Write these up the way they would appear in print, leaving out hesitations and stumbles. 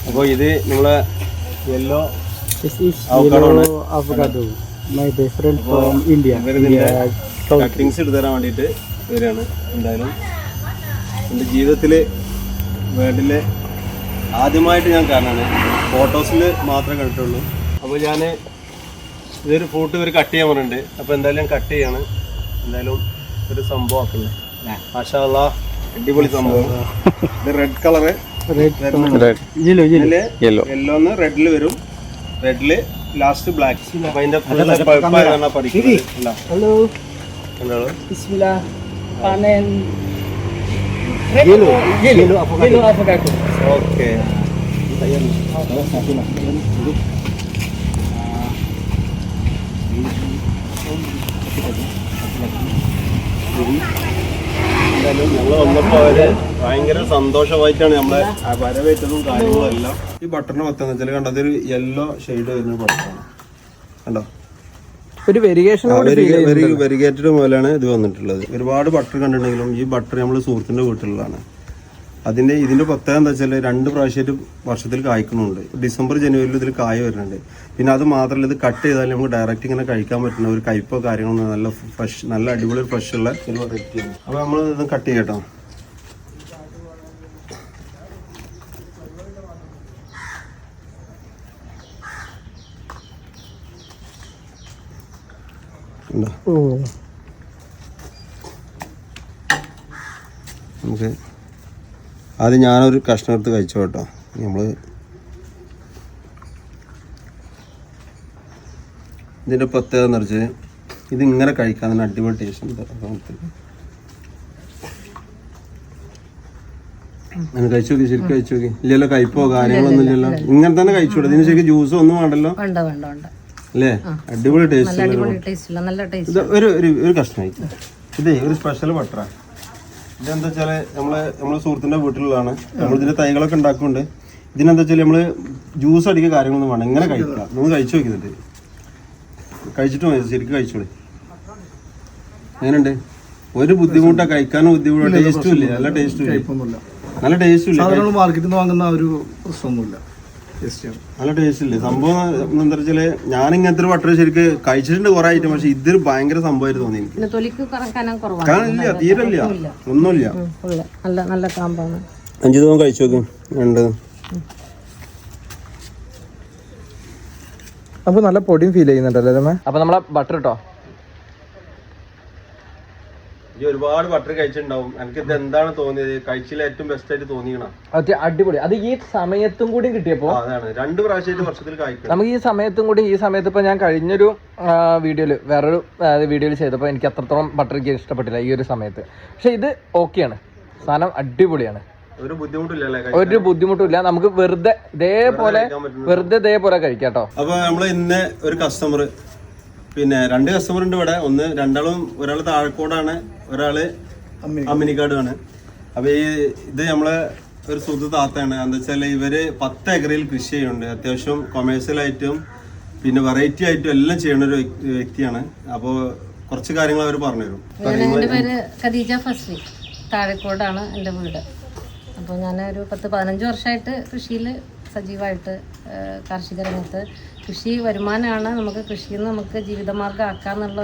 അപ്പോൾ ഇത് നമ്മളെ yellow avocado. My best friend from India. Cuttings എടുത്തു തരാൻ വേണ്ടിയിട്ട് വരികയാണ്. എന്തായാലും എൻ്റെ ജീവിതത്തിൽ വേൾഡിലെ ആദ്യമായിട്ട് ഞാൻ കാണാണ്, ഫോട്ടോസിൽ മാത്രമേ കണ്ടിട്ടുള്ളൂ. അപ്പോൾ ഞാൻ ഇതൊരു ഫ്രൂട്ട് ഇവർ കട്ട് ചെയ്യാൻ പറഞ്ഞിട്ടുണ്ട്. അപ്പോൾ എന്തായാലും ഞാൻ കട്ട് ചെയ്യാണ്. എന്തായാലും ഒരു സംഭവം ആക്കുന്നത് മാഷാ അല്ലാഹ്, അടിപൊളി സംഭവം. ഇത് റെഡ് കളറ്, യെല്ലോന്ന് റെഡിൽ വരും, റെഡില് ലാസ്റ്റ് ബ്ലാക്ക്. അപ്പൊ അതിന്റെ Hello. കണ്ടോളൂ. Bismillah. Panen. Yellow avocado. Okay. എന്തായാലും ഞങ്ങൾ വന്നപ്പോൾ അവര് ഭയങ്കര സന്തോഷമായിട്ടാണ് നമ്മളെ വരവേറ്റതും കാര്യങ്ങളും എല്ലാം. ഈ ബട്ടറിന് പറ്റുന്ന വെച്ചാൽ കണ്ടോ, അതൊരു യെല്ലോ ഷെയ്ഡ് വരുന്ന ബട്ടറാണ്. കണ്ടോ, ഒരു വെരിഗേറ്റഡ് പോലെയാണ് ഇത് വന്നിട്ടുള്ളത്. ഒരുപാട് ബട്ടർ കണ്ടിട്ടുണ്ടെങ്കിലും ഈ ബട്ടർ നമ്മൾ സുഹൃത്തിന്റെ വീട്ടിലുള്ളതാണ്. ഇതിന്റെ പ്രത്യേകത എന്താ വെച്ചാൽ 2 പ്രാവശ്യമായിട്ട് വർഷത്തിൽ കായ്ക്കുന്നുണ്ട്. ഡിസംബർ ജനുവരിയിൽ ഇതിൽ കായ വരുന്നുണ്ട്. പിന്നെ അത് മാത്രമല്ല, ഇത് കട്ട് ചെയ്താൽ നമുക്ക് ഡയറക്റ്റ് ഇങ്ങനെ കഴിക്കാൻ പറ്റുന്ന ഒരു കയ്പോ കാര്യങ്ങളൊന്നും, നല്ല ഫ്രഷ്, നല്ല അടിപൊളി ഫ്രഷ് ഉള്ള ഒരു വെറൈറ്റിയാണ്. അപ്പോൾ നമ്മൾ ഇത് കട്ട് ചെയ്യട്ടോ. നമുക്ക് ആദ്യം ഞാനൊരു കഷ്ണം എടുത്ത് കഴിച്ചോ കേട്ടോ. നമ്മൾ ഇതിൻ്റെ പ്രത്യേകത എന്ന് വെച്ചാൽ ഇതിങ്ങനെ കഴിക്കാൻ തന്നെ അടിപൊളി ടേസ്റ്റ് ഉണ്ട്. അങ്ങനെ കഴിച്ചു നോക്കി, ശരിക്കും കഴിച്ചു നോക്കി. ഇല്ലല്ലോ കയ്പോ കാര്യങ്ങളൊന്നും ഇല്ലല്ലോ, ഇങ്ങനെ തന്നെ കഴിച്ചോട്ടെ. ഇതിന് ശരിക്കും ജ്യൂസോ ഒന്നും വേണ്ടല്ലോ അല്ലേ? അടിപൊളി ടേസ്റ്റ്. ഒരു കഷ്ണമായി. ഇതേ ഒരു സ്പെഷ്യൽ ബട്ടറാണ്. ഇതെന്താ വെച്ചാല് നമ്മളെ സുഹൃത്തിന്റെ വീട്ടിലുള്ളതാണ്. നമ്മളിതിന്റെ തൈകളൊക്കെ ഉണ്ടാക്കുന്നുണ്ട്. ഇതിനെന്താ വെച്ചാൽ നമ്മള് ജ്യൂസ് അടിക്കുക കാര്യങ്ങളൊന്നും വേണം, ഇങ്ങനെ കഴിക്കുക. നമ്മൾ കഴിച്ചു നോക്കുന്നുണ്ട്, കഴിച്ചിട്ട് മതി, ശരിക്കും കഴിച്ചോളി. എങ്ങനെയുണ്ട്? ഒരു ബുദ്ധിമുട്ടാ, കഴിക്കാനും ബുദ്ധിമുട്ടാ, ടേസ്റ്റും ഇല്ല, നല്ല ടേസ്റ്റും ഇല്ല, നല്ല ടേസ്റ്റും ഇല്ല. മാർക്കറ്റിൽ നിന്ന് വാങ്ങുന്ന ഒരു പ്രശ്നമൊന്നുമില്ല, നല്ല ടേസ്റ്റ് ഇല്ലേ സംഭവം. എന്താ വെച്ചാല് ഞാൻ ഇങ്ങനത്തെ ഒരു ബട്ടർ ശരിക്കും കഴിച്ചിട്ടുണ്ട് കുറെ ഐറ്റം, പക്ഷെ ഇതൊരു ഭയങ്കര സംഭവമായിട്ട് തോന്നി എനിക്ക്. കാണില്ല, തീരല്ല, ഒന്നുമില്ല. 5 ദിവസം കഴിച്ചു നോക്കും. അപ്പൊ നല്ല പൊടിയും ഫീൽ ചെയ്യുന്നുണ്ടല്ലേ? അപ്പൊ നമ്മളെ ബട്ടർ ഇട്ടോ, ഒരുപാട് ബട്ടർ കഴിച്ചിട്ടുണ്ടാവും. എനിക്ക് ഇത് എന്താണ് തോന്നിയത്, കഴിച്ചില്ല ഏറ്റവും ബെസ്റ്റ് ആയിട്ട് തോന്നിക്കണം. അടിപൊളി. അത് ഈ സമയത്തും കൂടി കിട്ടിയപ്പോ അതാണ് 2 പ്രാവശ്യമായിട്ട് വർഷത്തിൽ കഴിക്കണം. നമുക്ക് ഈ സമയത്തും കൂടി, ഈ സമയത്ത് ഇപ്പൊ ഞാൻ കഴിഞ്ഞൊരു വീഡിയോയില് വേറൊരു വീഡിയോയിൽ ചെയ്തപ്പോ എനിക്ക് അത്രത്തോളം ബട്ടർ ഇഷ്ടപ്പെട്ടില്ല ഈ ഒരു സമയത്ത്. പക്ഷെ ഇത് ഓക്കെയാണ്, സാധനം അടിപൊളിയാണ്, ഒരു ബുദ്ധിമുട്ടില്ല, ഒരു ബുദ്ധിമുട്ടില്ല. നമുക്ക് വെറുതെ ഇതേപോലെ കഴിക്കാട്ടോ. അപ്പൊ നമ്മള് ഇന്ന് ഒരു കസ്റ്റമർ, പിന്നെ 2 കസ്റ്റമർ ഉണ്ട് ഇവിടെ. രണ്ടാളും, ഒരാൾ താഴക്കോടാണ്, ഒരാള് അമ്മിനിക്കാടുമാണ്. അപ്പൊ ഇത് നമ്മളെ ഒരു സുഹൃത്ത് താത്തയാണ്. എന്താ വെച്ചാല് ഇവര് 10 ഏക്കറിൽ കൃഷി ചെയ്യുന്നുണ്ട്. അത്യാവശ്യം കൊമേഴ്സ്യൽ ആയിട്ടും പിന്നെ വെറൈറ്റി ആയിട്ടും എല്ലാം ചെയ്യുന്ന ഒരു വ്യക്തിയാണ്. അപ്പോൾ കുറച്ച് കാര്യങ്ങൾ അവർ പറഞ്ഞുതരും. എൻ്റെ പേര് ഖദീജ ഫസ്ലി, താഴക്കോടാണ് എൻ്റെ വീട്. അപ്പോൾ ഞാൻ ഒരു 10-15 വർഷമായിട്ട് കൃഷിയിൽ സജീവമായിട്ട്, കാർഷിക രംഗത്ത്. കൃഷി വരുമാനമാണ്, നമുക്ക് കൃഷിയിൽ നിന്ന് നമുക്ക് ജീവിതമാർഗ്ഗം ആക്കാന്നുള്ള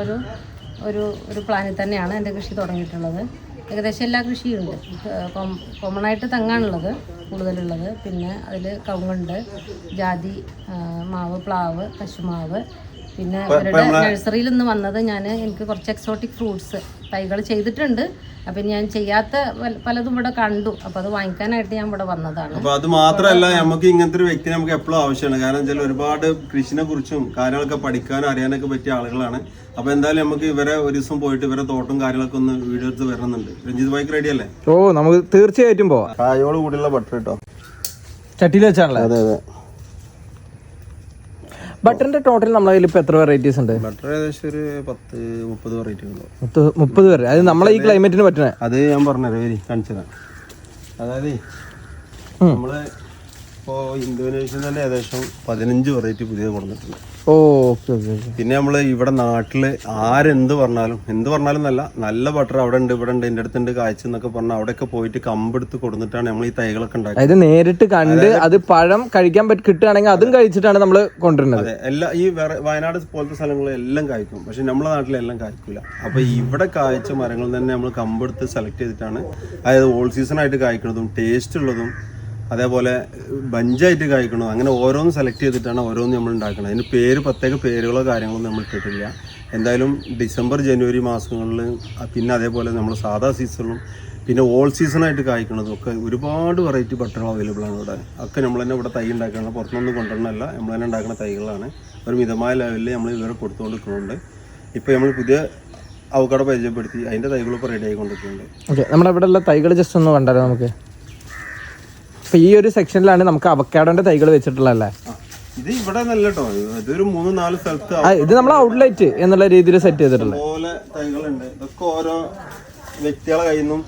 ഒരു പ്ലാനിൽ തന്നെയാണ് എൻ്റെ കൃഷി തുടങ്ങിയിട്ടുള്ളത്. ഏകദേശം എല്ലാ കൃഷിയുണ്ട്. കോമൺ ആയിട്ട് തെങ്ങാണുള്ളത് കൂടുതലുള്ളത്. പിന്നെ അതിൽ കവുങ്ങുണ്ട്, ജാതി, മാവ്, പ്ലാവ്, കശുമാവ്. പിന്നെ ഇവരുടെ നഴ്സറിയിൽ നിന്ന് വന്നത് എനിക്ക് കുറച്ച് എക്സോട്ടിക് ഫ്രൂട്ട്സ് തൈകൾ ചെയ്തിട്ടുണ്ട്. അപ്പം ഞാൻ ചെയ്യാത്ത പലതും ഇവിടെ കണ്ടു. അപ്പം അത് വാങ്ങിക്കാനായിട്ട് ഞാൻ ഇവിടെ വന്നതാണ്. അപ്പോൾ അത് മാത്രമല്ല, നമുക്ക് ഇങ്ങനത്തെ ഒരു വ്യക്തി നമുക്ക് എപ്പോഴും ആവശ്യമാണ്. കാരണം വെച്ചാൽ ഒരുപാട് കൃഷിനെ കുറിച്ചും കാര്യങ്ങളൊക്കെ പഠിക്കാനും അറിയാനൊക്കെ പറ്റിയ ആളുകളാണ്. അപ്പോൾ എന്തായാലും നമുക്ക് ഇവരെ ഒരു ദിവസം പോയിട്ട് ഇവരെ തോട്ടം കാര്യങ്ങളൊക്കെ ഒന്ന് വീഡിയോ എടുത്ത് വരണമെന്നുണ്ട്. രഞ്ജിത് ബൈക്ക് റെഡി അല്ലേ? ഓ, നമുക്ക് തീർച്ചയായിട്ടും പോവാം. കായോട് കൂടിയുള്ള ബട്ടർ കേട്ടോ, ചട്ടിയിൽ വെച്ചാണല്ലോ. അതെ അതെ. ബട്ടറിന്റെ ടോട്ടൽ നമ്മളെ കയ്യിൽ ഇപ്പൊ എത്ര വെറൈറ്റീസ് ഉണ്ട്? ബട്ടർ ഏകദേശം ഒരു 10-30 വെറൈറ്റി ഉണ്ടോ? 30 വരെ. അത് നമ്മളെ ഈ ക്ലൈമറ്റിന് പറ്റണേ. അത് ഞാൻ പറഞ്ഞത് കാണിച്ചു തരാം. അതായത് നമ്മള് ഇപ്പോൾ ഇന്തോനേഷ്യയിൽ തന്നെ ഏകദേശം 15 വെറൈറ്റി പുതിയത് കൊടുത്തിട്ടുണ്ട്. Okay okay okay. പിന്നെ നമ്മൾ ഇവിടെ നാട്ടിൽ ആരെന്ത് പറഞ്ഞാലും നല്ല ബട്ടർ അവിടെ ഉണ്ട് ഇവിടെ ഉണ്ട് എൻ്റെ അടുത്തുണ്ട് കാഴ്ച എന്നൊക്കെ പറഞ്ഞാൽ അവിടെയൊക്കെ പോയിട്ട് കമ്പെടുത്ത് കൊടുത്തിട്ടാണ് നമ്മൾ ഈ തൈകളൊക്കെ ഉണ്ടാക്കുന്നത്. അതായത് നേരിട്ട് കണ്ട് അത് പഴം കഴിക്കാൻ കിട്ടുകയാണെങ്കിൽ അതും കഴിച്ചിട്ടാണ് നമ്മൾ കൊണ്ടുവരുന്നത്. അതെ, ഈ വയനാട് പോലത്തെ സ്ഥലങ്ങളെല്ലാം കായ്ക്കും, പക്ഷെ നമ്മളെ നാട്ടിലെല്ലാം കായ്ക്കില്ല. അപ്പോൾ ഇവിടെ കായ്ച്ച മരങ്ങളിൽ തന്നെ നമ്മൾ കമ്പെടുത്ത് സെലക്ട് ചെയ്തിട്ടാണ്, അതായത് ഓൾ സീസൺ ആയിട്ട് കായ്ക്കുന്നതും ടേസ്റ്റ് ഉള്ളതും അതേപോലെ ബഞ്ചായിട്ട് കായ്ക്കണം, അങ്ങനെ ഓരോന്നും സെലക്ട് ചെയ്തിട്ടാണ് ഓരോന്നും നമ്മൾ ഉണ്ടാക്കുന്നത്. അതിന് പ്രത്യേക പേരുകളോ കാര്യങ്ങളോ നമ്മൾ ഇട്ടിട്ടില്ല. എന്തായാലും ഡിസംബർ ജനുവരി മാസങ്ങളിൽ പിന്നെ അതേപോലെ നമ്മൾ സാധാ സീസണിലും പിന്നെ ഓൾ സീസണായിട്ട് കായ്ക്കുന്നതും ഒക്കെ ഒരുപാട് വെറൈറ്റി ബട്ടറുകൾ അവൈലബിൾ ആണ് ഇവിടെ. ഒക്കെ നമ്മൾ തന്നെ ഇവിടെ തൈ ഉണ്ടാക്കണം, പുറത്തുനിന്ന് കൊണ്ടുവരണമല്ല, നമ്മൾ തന്നെ ഉണ്ടാക്കുന്ന തൈകളാണ്. ഒരു മിതമായ ലെവലിൽ നമ്മൾ ഇവരെ കൊടുത്തുകൊണ്ട് നിൽക്കുന്നുണ്ട്. ഇപ്പോൾ നമ്മൾ പുതിയ അവക്കാടോ പരിചയപ്പെടുത്തി അതിൻ്റെ തൈകൾ ഇപ്പോൾ റെഡി ആയിക്കൊണ്ടിരിക്കുന്നുണ്ട്. ഓക്കെ, നമ്മുടെ ഇവിടെ ഉള്ള തൈകൾ ജസ്റ്റ് ഒന്ന് കണ്ടാലോ നമുക്ക്? ഇപ്പൊ ഈ ഒരു സെക്ഷനിലാണ് നമുക്ക് അവക്കാഡോന്റെ തൈകൾ വെച്ചിട്ടുള്ളതല്ലേ? ഇത് ഇവിടെ നല്ല കേട്ടോ, ഇതൊരു 3-4 സ്ഥലത്ത് ഇത് നമ്മൾ ഔട്ട്ലെറ്റ് എന്നുള്ള രീതിയിൽ സെറ്റ് ചെയ്തിട്ടുള്ളത് പോലെ തൈകളുണ്ട്. ഇതൊക്കെ ഓരോ വ്യക്തികളെ കയ്യിൽ നിന്നും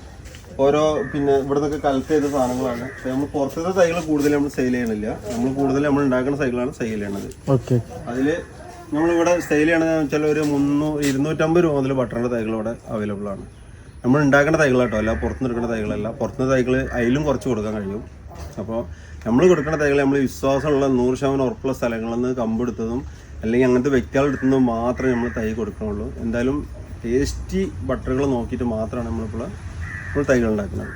ഓരോ പിന്നെ ഇവിടെ നിന്നൊക്കെ കളക്ട് ചെയ്ത സാധനങ്ങളാണ്. നമ്മൾ പുറത്തത്തെ തൈകൾ കൂടുതൽ നമ്മൾ സെയിൽ ചെയ്യണില്ല, നമ്മൾ കൂടുതൽ നമ്മൾ ഉണ്ടാക്കുന്ന തൈകളാണ് സെയിൽ ചെയ്യണത്. ഓക്കെ, അതിൽ നമ്മളിവിടെ സെയിൽ ചെയ്യണമെന്ന് വെച്ചാൽ ഒരു 250 രൂപ മുതൽ ബട്ടറിൻ്റെ തൈകൾ ഇവിടെ അവൈലബിൾ ആണ്. നമ്മൾ ഉണ്ടാക്കുന്ന തൈകളാട്ടോ, അല്ല പുറത്തുനിന്ന് എടുക്കുന്ന തൈകളല്ല. പുറത്തുനിന്ന് തൈകൾ അതിലും കുറച്ച് കൊടുക്കാൻ കഴിയും. അപ്പോൾ നമ്മൾ കൊടുക്കുന്ന തൈകൾ നമ്മൾ വിശ്വാസമുള്ള 100% ഉറപ്പുള്ള സ്ഥലങ്ങളിൽ നിന്ന് കമ്പെടുത്തതും അല്ലെങ്കിൽ അങ്ങനത്തെ വ്യക്തികൾ എടുത്തതും മാത്രമേ നമ്മൾ തൈ കൊടുക്കണുള്ളൂ. എന്തായാലും ടേസ്റ്റി ബട്ടറുകൾ നോക്കിയിട്ട് മാത്രമാണ് നമ്മൾ തൈകൾ ഉണ്ടാക്കുന്നത്.